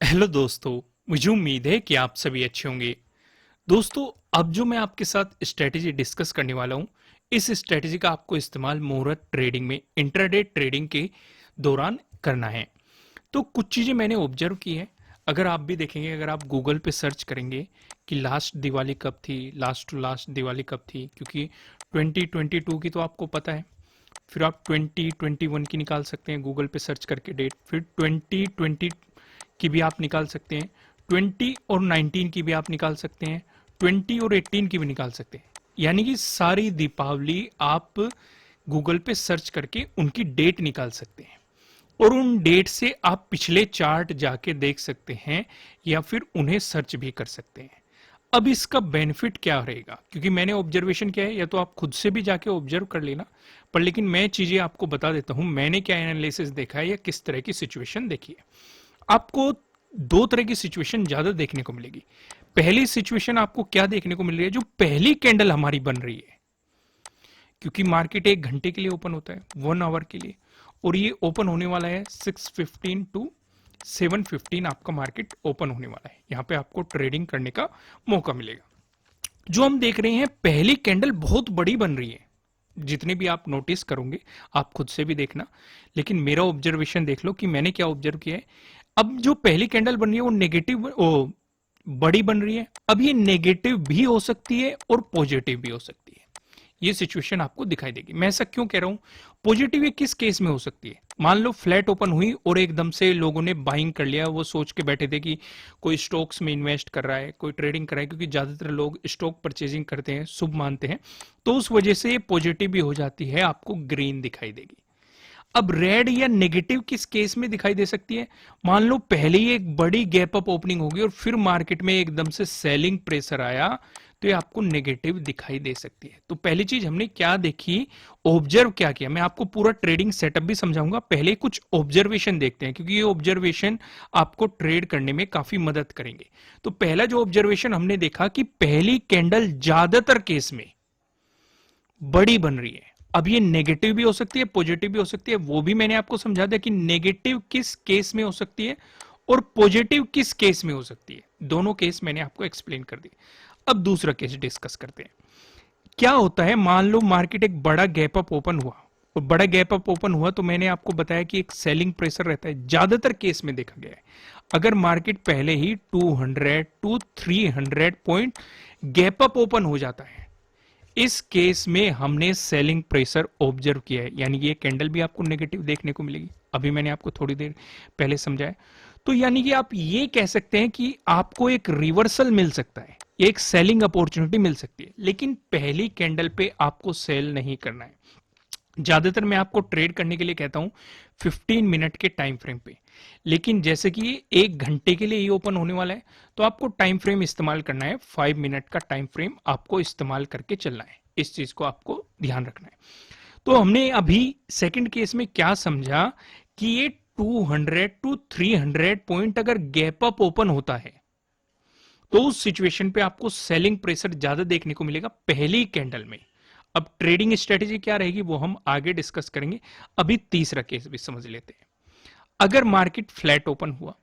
Hello दोस्तों। मुझे उम्मीद है कि आप सभी अच्छे होंगे। दोस्तों, अब जो मैं आपके साथ स्ट्रेटेजी डिस्कस करने वाला हूं, इस स्ट्रेटेजी का आपको इस्तेमाल मुहूर्त ट्रेडिंग में इंट्राडे ट्रेडिंग के दौरान करना है। तो कुछ चीज़ें मैंने ऑब्जर्व की है। अगर आप भी देखेंगे, अगर आप गूगल पे सर्च करेंगे कि लास्ट दिवाली कब थी, लास्ट टू लास्ट दिवाली कब थी, क्योंकि 2022 की तो आपको पता है। फिर आप 2021 की निकाल सकते हैं गूगल पे सर्च करके डेट, फिर 2020 की भी आप निकाल सकते हैं, 20 और 19 की भी आप निकाल सकते हैं, 20 और 18 की भी निकाल सकते हैं। यानी कि सारी दीपावली आप गूगल पे सर्च करके उनकी डेट निकाल सकते हैं और उन डेट से आप पिछले चार्ट जाके देख सकते हैं या फिर उन्हें सर्च भी कर सकते हैं। अब इसका बेनिफिट क्या रहेगा, क्योंकि मैंने ऑब्जर्वेशन किया है, या तो आप खुद से भी जाके ऑब्जर्व कर लेना, पर लेकिन मैं चीजें आपको बता देता हूं मैंने क्या एनालिसिस देखा है या किस तरह की सिचुएशन देखी है। आपको दो तरह की सिचुएशन ज्यादा देखने को मिलेगी। पहली सिचुएशन आपको क्या देखने को मिल रही है, जो पहली कैंडल हमारी बन रही है, क्योंकि मार्केट 1 घंटे के लिए ओपन होता है, 1 आवर के लिए, और ये ओपन होने वाला है 6:15 टू 7:15 आपका मार्केट ओपन होने वाला है। यहां पे आपको ट्रेडिंग करने का मौका मिलेगा। जो हम देख रहे हैं, पहली कैंडल बहुत बड़ी बन रही है। जितने भी आप नोटिस करोगे, आप खुद से भी देखना, लेकिन मेरा ऑब्जर्वेशन देख लो कि मैंने क्या ऑब्जर्व किया है। अब जो पहली कैंडल बन रही है वो नेगेटिव, वो बड़ी बन रही है। अब ये नेगेटिव भी हो सकती है और पॉजिटिव भी हो सकती है। ये सिचुएशन आपको दिखाई देगी। मैं ऐसा क्यों कह रहा हूं? पॉजिटिव ये किस केस में हो सकती है? मान लो फ्लैट ओपन हुई और एकदम से लोगों ने बाइंग कर लिया, वो सोच के बैठे थे कि कोई स्टॉक्स में इन्वेस्ट कर रहा है, कोई ट्रेडिंग कर रहा है, क्योंकि ज्यादातर लोग स्टॉक परचेजिंग करते हैं, शुभ मानते हैं, तो उस वजह से ये पॉजिटिव भी हो जाती है, आपको ग्रीन दिखाई देगी। अब रेड या नेगेटिव किस केस में दिखाई दे सकती है? मान लो पहले ही एक बड़ी गैप अप ओपनिंग होगी और फिर मार्केट में एकदम से सेलिंग प्रेशर आया, तो ये आपको नेगेटिव दिखाई दे सकती है। तो पहली चीज हमने क्या देखी, ऑब्जर्व क्या किया। मैं आपको पूरा ट्रेडिंग सेटअप भी समझाऊंगा, पहले कुछ ऑब्जर्वेशन देखते हैं, क्योंकि ये ऑब्जर्वेशन आपको ट्रेड करने में काफी मदद करेंगे। तो पहला जो ऑब्जर्वेशन हमने देखा कि पहली कैंडल ज्यादातर केस में बड़ी बन रही है। अब ये नेगेटिव भी हो सकती है, पॉजिटिव भी हो सकती है, वो भी मैंने आपको समझा दिया कि नेगेटिव किस केस में हो सकती है और पॉजिटिव किस केस में हो सकती है। दोनों केस मैंने आपको एक्सप्लेन कर दिए। अब दूसरा केस डिस्कस करते हैं। क्या होता है, मान लो मार्केट एक बड़ा गैप अप ओपन हुआ, और बड़ा गैप अप ओपन हुआ तो मैंने आपको बताया कि एक सेलिंग प्रेशर रहता है, ज्यादातर केस में देखा गया है। अगर मार्केट पहले ही 200 to 300 point gap up open हो जाता है, इस केस में हमने सेलिंग प्रेशर ऑब्जर्व किया है, यानी ये कैंडल भी आपको नेगेटिव देखने को मिलेगी। अभी मैंने आपको थोड़ी देर पहले समझाया। तो यानी कि आप ये कह सकते हैं कि आपको एक रिवर्सल मिल सकता है, एक सेलिंग अपॉर्चुनिटी मिल सकती है, लेकिन पहली कैंडल पे आपको सेल नहीं करना है। ज्यादातर मैं आपको ट्रेड करने के लिए कहता हूं 15 मिनट के टाइम फ्रेम पे, लेकिन जैसे कि ये 1 घंटे के लिए ही ओपन होने वाला है, तो आपको टाइम फ्रेम इस्तेमाल करना है, 5 मिनट का टाइम फ्रेम आपको इस्तेमाल करके चलना है। इस चीज को आपको ध्यान रखना है। तो हमने अभी सेकंड केस में क्या समझा कि ये 200 टू 300 पॉइंट अगर गैप अप ओपन होता है, तो उस सिचुएशन पे आपको सेलिंग प्रेशर ज्यादा देखने को मिलेगा पहली कैंडल में। अब ट्रेडिंग स्ट्रेटेजी क्या रहेगी वो हम आगे डिस्कस करेंगे। अभी तीसरा केस भी समझ लेते हैं। अगर मार्केट फ्लैट ओपन हुआ,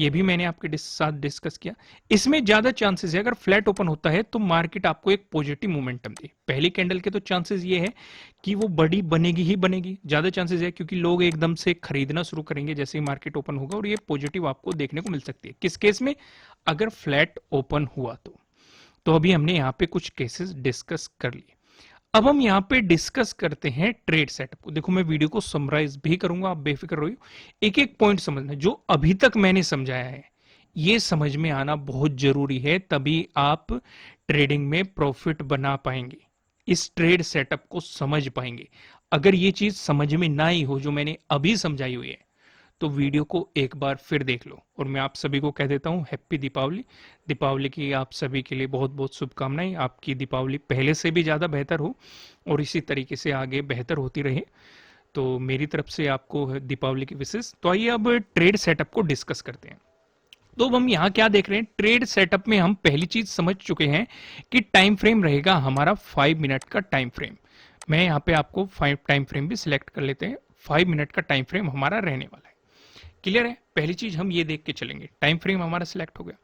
ये भी मैंने आपके साथ डिस्कस किया, इसमें ज्यादा चांसेस है अगर फ्लैट ओपन होता है तो मार्केट आपको एक पॉजिटिव मोमेंटम दे। पहली कैंडल के तो चांसेस ये है कि वो बड़ी बनेगी ही बनेगी, ज्यादा चांसेस है, क्योंकि लोग एकदम से खरीदना शुरू करेंगे जैसे ही मार्केट ओपन होगा, और ये पॉजिटिव आपको देखने को मिल सकती है। किस केस में? अगर फ्लैट ओपन हुआ तो अभी हमने यहाँ पे कुछ केसेस डिस्कस कर लिए। अब हम यहाँ पे डिस्कस करते हैं ट्रेड सेटअप को। देखो, मैं वीडियो को समराइज भी करूंगा, आप बेफिक्र रहिए। एक एक पॉइंट समझना, जो अभी तक मैंने समझाया है ये समझ में आना बहुत जरूरी है, तभी आप ट्रेडिंग में प्रॉफिट बना पाएंगे, इस ट्रेड सेटअप को समझ पाएंगे। अगर ये चीज समझ में ना ही हो जो मैंने अभी समझाई हुई है, तो वीडियो को एक बार फिर देख लो। और मैं आप सभी को कह देता हूं हैप्पी दीपावली। दीपावली की आप सभी के लिए बहुत बहुत शुभकामनाएं। आपकी दीपावली पहले से भी ज़्यादा बेहतर हो और इसी तरीके से आगे बेहतर होती रहे। तो मेरी तरफ से आपको दीपावली की विशेष। तो आइए अब ट्रेड सेटअप को डिस्कस करते हैं। तो अब हम यहाँ क्या देख रहे हैं, ट्रेड सेटअप में हम पहली चीज समझ चुके हैं कि टाइम फ्रेम रहेगा हमारा 5 मिनट का टाइम फ्रेम। मैं यहाँ पे आपको 5 टाइम फ्रेम भी सिलेक्ट कर लेते हैं। 5 मिनट का टाइम फ्रेम हमारा रहने वाला है। क्लियर है? पहली चीज हम ये देख के चलेंगे, टाइम फ्रेम हमारा सिलेक्ट हो गया।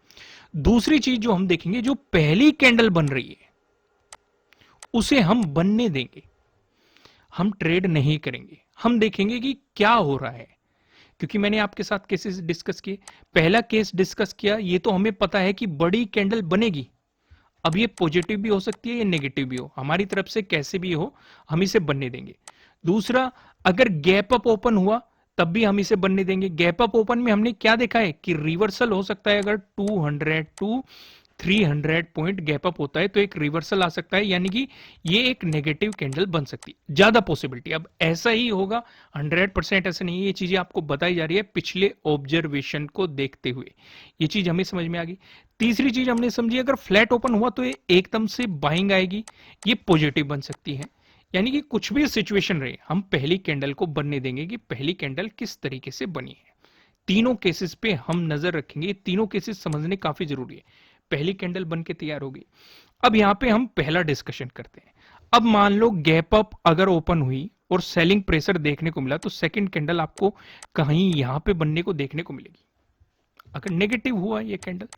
दूसरी चीज जो हम देखेंगे, जो पहली कैंडल बन रही है उसे हम बनने देंगे, हम ट्रेड नहीं करेंगे, हम देखेंगे कि क्या हो रहा है। क्योंकि मैंने आपके साथ केसेस डिस्कस किए, पहला केस डिस्कस किया, ये तो हमें पता है कि बड़ी कैंडल बनेगी। अब ये पॉजिटिव भी हो सकती है या नेगेटिव भी हो, हमारी तरफ से कैसे भी हो हम इसे बनने देंगे। दूसरा, अगर गैप अप ओपन हुआ तब भी हम इसे बनने देंगे। गैप अप ओपन में हमने क्या देखा है कि रिवर्सल हो सकता है, अगर 200 टू 300 पॉइंट गैप अप होता है तो एक रिवर्सल आ सकता है, यानी कि ये एक नेगेटिव कैंडल बन सकती है, ज्यादा पॉसिबिलिटी। अब ऐसा ही होगा 100% ऐसा नहीं है, ये चीजें आपको बताई जा रही है पिछले ऑब्जर्वेशन को देखते हुए, ये चीज हमें समझ में आ गई। तीसरी चीज हमने समझी, अगर फ्लैट ओपन हुआ तो ये एकदम से बाइंग आएगी, ये पॉजिटिव बन सकती है। यानी कि कुछ भी सिचुएशन रहे, हम पहली कैंडल को बनने देंगे कि पहली कैंडल किस तरीके से बनी है। तीनों केसेस पे हम नजर रखेंगे, तीनों केसेस समझने काफी जरूरी है। पहली कैंडल बन के तैयार होगी। अब यहां पे हम पहला डिस्कशन करते हैं। अब मान लो गैप अप अगर ओपन हुई और सेलिंग प्रेशर देखने को मिला, तो सेकंड कैंडल आपको कहीं यहां पे बनने को देखने को मिलेगी। अगर नेगेटिव हुआ ये कैंडल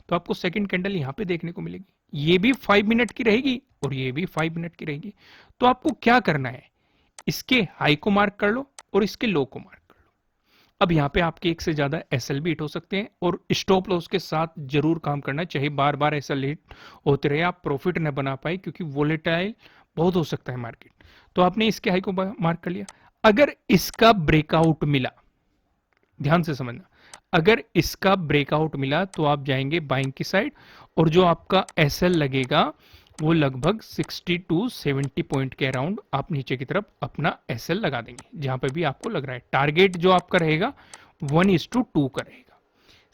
तो आपको सेकंड कैंडल यहां पे देखने को मिलेगी, ये भी 5 मिनट की रहेगी और ये भी 5 मिनट की रहेगी। तो आपको क्या करना है, इसके हाई को मार्क कर लो और इसके लो को मार्क कर लो। अब यहां पे आपके एक से ज्यादा एसएल भी हिट हो सकते हैं, और स्टॉप लॉस के साथ जरूर काम करना चाहिए, बार बार एसएल हिट होते रहे, आप प्रॉफिट न बना पाए, क्योंकि वोलेटाइल बहुत हो सकता है मार्केट। तो आपने इसके हाई को मार्क कर लिया। अगर इसका ब्रेकआउट मिला, ध्यान से समझना, अगर इसका ब्रेकआउट मिला तो आप जाएंगे बाइंग की साइड, और जो आपका एसएल लगेगा वो लगभग 60 टू 70 पॉइंट के अराउंड आप नीचे की तरफ अपना एसएल लगा देंगे, जहां पे भी आपको लग रहा है। टारगेट जो आपका रहेगा 1:2 का रहेगा।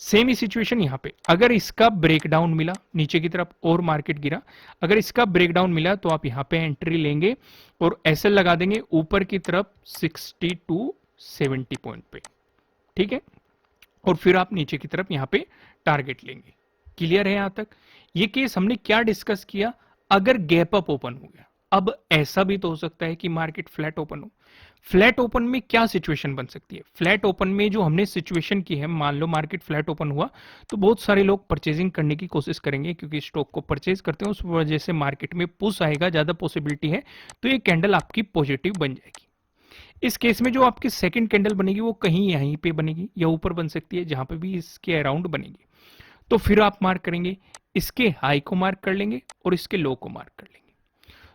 सेम ही सिचुएशन यहां पे, अगर इसका ब्रेकडाउन मिला नीचे की तरफ और मार्केट गिरा, अगर इसका ब्रेकडाउन मिला तो आप यहां पे एंट्री लेंगे और एसएल लगा देंगे ऊपर की तरफ 60 टू 70 पॉइंट पे, ठीक है। और फिर आप नीचे की तरफ यहां पे टारगेट लेंगे। क्लियर है यहां तक? ये केस हमने क्या डिस्कस किया, अगर गैप अप ओपन हो गया। अब ऐसा भी तो हो सकता है कि मार्केट फ्लैट ओपन हो। फ्लैट ओपन में क्या सिचुएशन बन सकती है? फ्लैट ओपन में जो हमने सिचुएशन की है, मान लो मार्केट फ्लैट ओपन हुआ तो बहुत सारे लोग परचेजिंग करने की कोशिश करेंगे, क्योंकि स्टॉक को परचेज करते हैं, उस वजह से मार्केट में पुश आएगा, ज्यादा पॉसिबिलिटी है, तो ये कैंडल आपकी पॉजिटिव बन जाएगी। इस केस में जो आपकी सेकंड कैंडल बनेगी वो कहीं यहीं पे बनेगी या ऊपर बन सकती है, जहां पे भी इसके अराउंड बनेगी। तो फिर आप मार्क करेंगे, इसके हाई को मार्क कर लेंगे और इसके लो को मार्क कर लेंगे।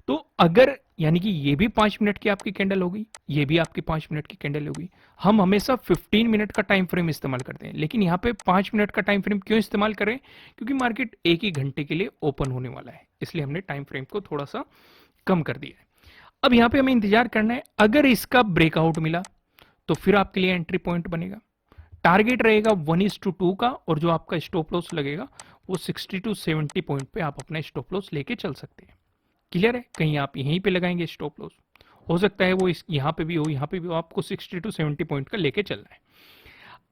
तो अगर, यानी कि ये भी 5 मिनट की आपकी कैंडल होगी, ये भी आपकी 5 मिनट की कैंडल होगी। हम हमेशा 15 मिनट का टाइम फ्रेम इस्तेमाल करते हैं, लेकिन यहाँ पे 5 मिनट का टाइम फ्रेम क्यों इस्तेमाल करें? क्योंकि मार्केट एक ही घंटे के लिए ओपन होने वाला है, इसलिए हमने टाइम फ्रेम को थोड़ा सा कम कर दिया है। अब यहां पे हमें इंतजार करना है, अगर इसका ब्रेकआउट मिला तो फिर आपके लिए एंट्री पॉइंट बनेगा। टारगेट रहेगा 1:2 का, और जो आपका स्टॉप लॉस लगेगा वो 60 टू 70 पॉइंट पे आप अपना स्टॉप लॉस लेके चल सकते हैं। क्लियर है? कहीं आप यहीं पे लगाएंगे स्टॉप लॉस, हो सकता है वो यहां पे भी हो, यहां पे भी हो, आपको 60 टू 70 पॉइंट का लेके चलना है।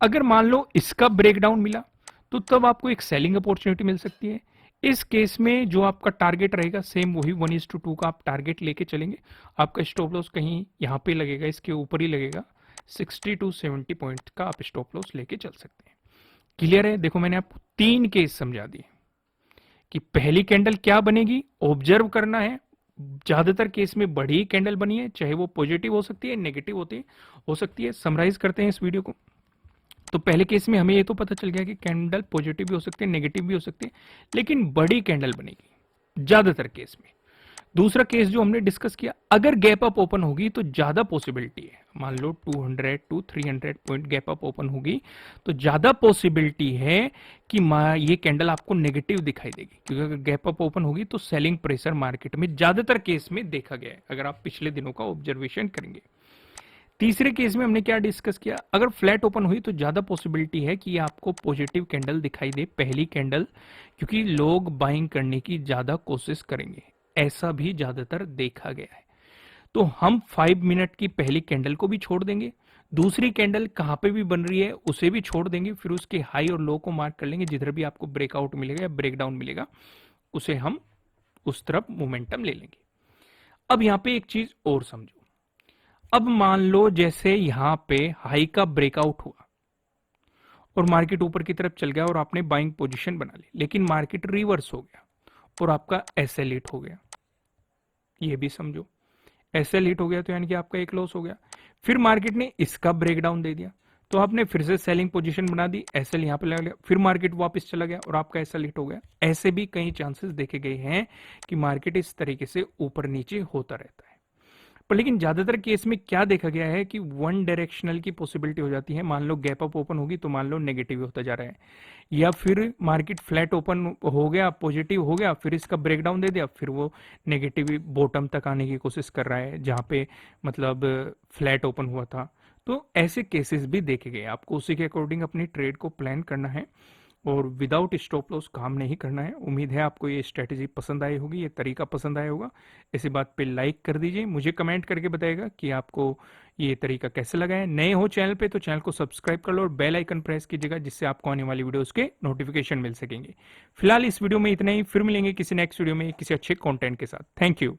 अगर मान लो इसका ब्रेकडाउन मिला तो तब आपको एक सेलिंग अपॉर्चुनिटी मिल सकती है। इस केस में जो आपका टारगेट रहेगा सेम वही 1:2 का आप टारगेट लेके चलेंगे। आपका स्टॉप लॉस कहीं यहाँ पे लगेगा, इसके ऊपर ही लगेगा, 60 टू 70 पॉइंट का आप स्टॉप लॉस लेके चल सकते हैं। क्लियर है? देखो मैंने आपको 3 केस समझा दिए कि पहली कैंडल क्या बनेगी, ऑब्जर्व करना है। ज्यादातर केस में बड़ी कैंडल बनी है, चाहे वो पॉजिटिव हो सकती है, नेगेटिव हो सकती है। समराइज करते हैं इस वीडियो को। तो पहले केस में हमें ये तो पता चल गया कि कैंडल पॉजिटिव भी हो सकती है, नेगेटिव भी हो सकती है, लेकिन बड़ी कैंडल बनेगी ज्यादातर केस में। दूसरा केस जो हमने डिस्कस किया, अगर गैप अप ओपन होगी तो ज्यादा पॉसिबिलिटी है, मान लो 200 to 300 point gap up open होगी तो ज्यादा पॉसिबिलिटी है कि ये कैंडल आपको नेगेटिव दिखाई देगी, क्योंकि अगर गैप अप ओपन होगी तो सेलिंग प्रेशर मार्केट में ज्यादातर केस में देखा गया है, अगर आप पिछले दिनों का ऑब्जर्वेशन करेंगे। तीसरे केस में हमने क्या डिस्कस किया, अगर फ्लैट ओपन हुई तो ज्यादा पॉसिबिलिटी है कि आपको पॉजिटिव कैंडल दिखाई दे, पहली कैंडल, क्योंकि लोग बाइंग करने की ज्यादा कोशिश करेंगे, ऐसा भी ज्यादातर देखा गया है। तो हम 5 मिनट की पहली कैंडल को भी छोड़ देंगे, दूसरी कैंडल कहां पे भी बन रही है उसे भी छोड़ देंगे, फिर उसके हाई और लो को मार्क कर लेंगे, जिधर भी आपको ब्रेकआउट मिलेगा या ब्रेकडाउन मिलेगा उसे हम उस तरफ मोमेंटम ले लेंगे। अब यहां पे एक चीज और समझो, अब मान लो जैसे यहां पे हाई का ब्रेकआउट हुआ और मार्केट ऊपर की तरफ चल गया और आपने बाइंग पोजीशन बना ली, लेकिन मार्केट रिवर्स हो गया और आपका एसएल हिट हो गया, ये भी समझो। एसएल हिट हो गया तो यानी कि आपका एक लॉस हो गया। फिर मार्केट ने इसका ब्रेकडाउन दे दिया तो आपने फिर से सेलिंग पोजीशन बना दी, एसएल यहां पे लगा लिया, फिर मार्केट वापस चला गया और आपका एसएल हिट हो गया। ऐसे भी कई चांसेस देखे गए हैं कि मार्केट इस तरीके से ऊपर नीचे होता रहता है। पर लेकिन ज्यादातर केस में क्या देखा गया है कि वन डायरेक्शनल की पॉसिबिलिटी हो जाती है। मान लो गैप अप ओपन होगी तो मान लो नेगेटिव होता जा रहा है, या फिर मार्केट फ्लैट ओपन हो गया पॉजिटिव हो गया, फिर इसका ब्रेकडाउन दे दिया, फिर वो नेगेटिव बॉटम तक आने की कोशिश कर रहा है जहां पे मतलब फ्लैट ओपन हुआ था। तो ऐसे केसेस भी देखे गए, आपको उसी के अकॉर्डिंग अपनी ट्रेड को प्लान करना है और विदाउट स्टॉप लॉस काम नहीं करना है। उम्मीद है आपको ये स्ट्रेटेजी पसंद आई होगी, ये तरीका पसंद आया होगा। इसी बात पे लाइक कर दीजिए, मुझे कमेंट करके बताइएगा कि आपको ये तरीका कैसे लगा है। नए हो चैनल पे तो चैनल को सब्सक्राइब कर लो और बेल आइकन प्रेस कीजिएगा, जिससे आपको आने वाली वीडियोस के नोटिफिकेशन मिल सकेंगे। फिलहाल इस वीडियो में इतना ही, फिर मिलेंगे किसी नेक्स्ट वीडियो में किसी अच्छे कंटेंट के साथ। Thank you.